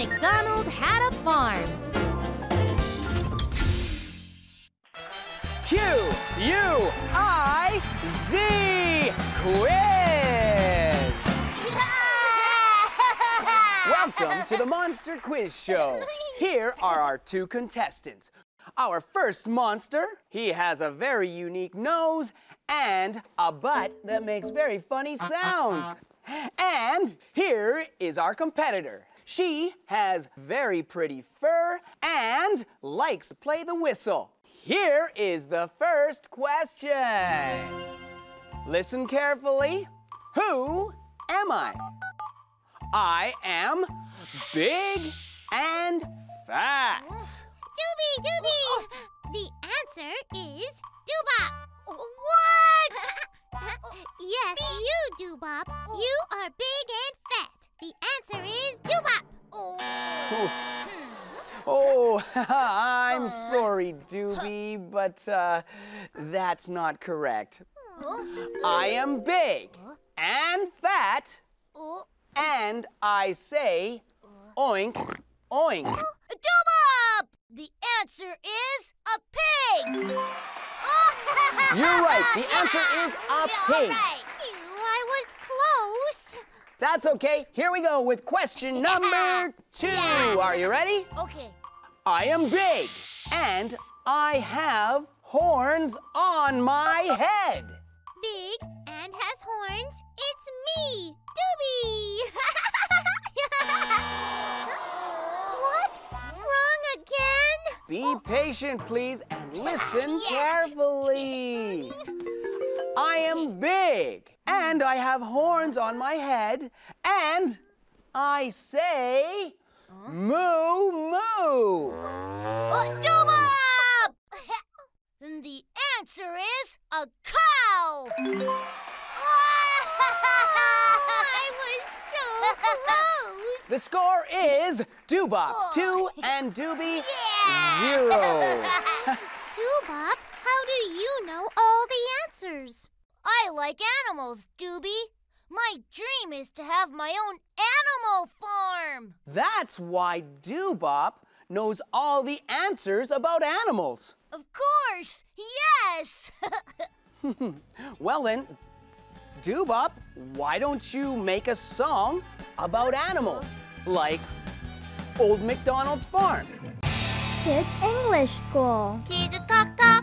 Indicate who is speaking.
Speaker 1: MacDonald had a farm. Q-U-I-Z Quiz! Welcome to the Monster Quiz Show. Here are our two contestants. Our first monster, he has a very unique nose and a butt that makes very funny sounds. And here is our competitor. She has very pretty fur and likes to play the whistle. Here is the first question. Listen carefully. Who am I? I am big and fat.
Speaker 2: Doobie! The answer is Doobop. What? Yes, you, Doobop. You are big and fat. The answer is Doobop.
Speaker 1: Oh, I'm sorry, Doobie, but that's not correct. I am big and fat, and I say oink, oink.
Speaker 2: Doobop! The answer is a pig.
Speaker 1: You're right. The answer is a pig.
Speaker 2: Right. I was close.
Speaker 1: That's okay. Here we go with question number 2. Are you ready?
Speaker 2: Okay.
Speaker 1: I am big, and I have horns on my head.
Speaker 2: Big and has horns. It's me, Doobie. What? Wrong again?
Speaker 1: Be patient, please, and listen carefully. I am big, and I have horns on my head, and I say moo, moo.
Speaker 2: Doobop! The answer is a cow. I was so close.
Speaker 1: The score is Doobop 2 and Doobie 0.
Speaker 2: Doobop, how do you know all the answers? I like animals, Doobie. My dream is to have my own animal farm.
Speaker 1: That's why Doobop knows all the answers about animals.
Speaker 2: Of course, yes.
Speaker 1: Well then, Doobop, why don't you make a song about animals, like Old MacDonald's farm?
Speaker 3: Kids English School.
Speaker 2: 키즈톡톡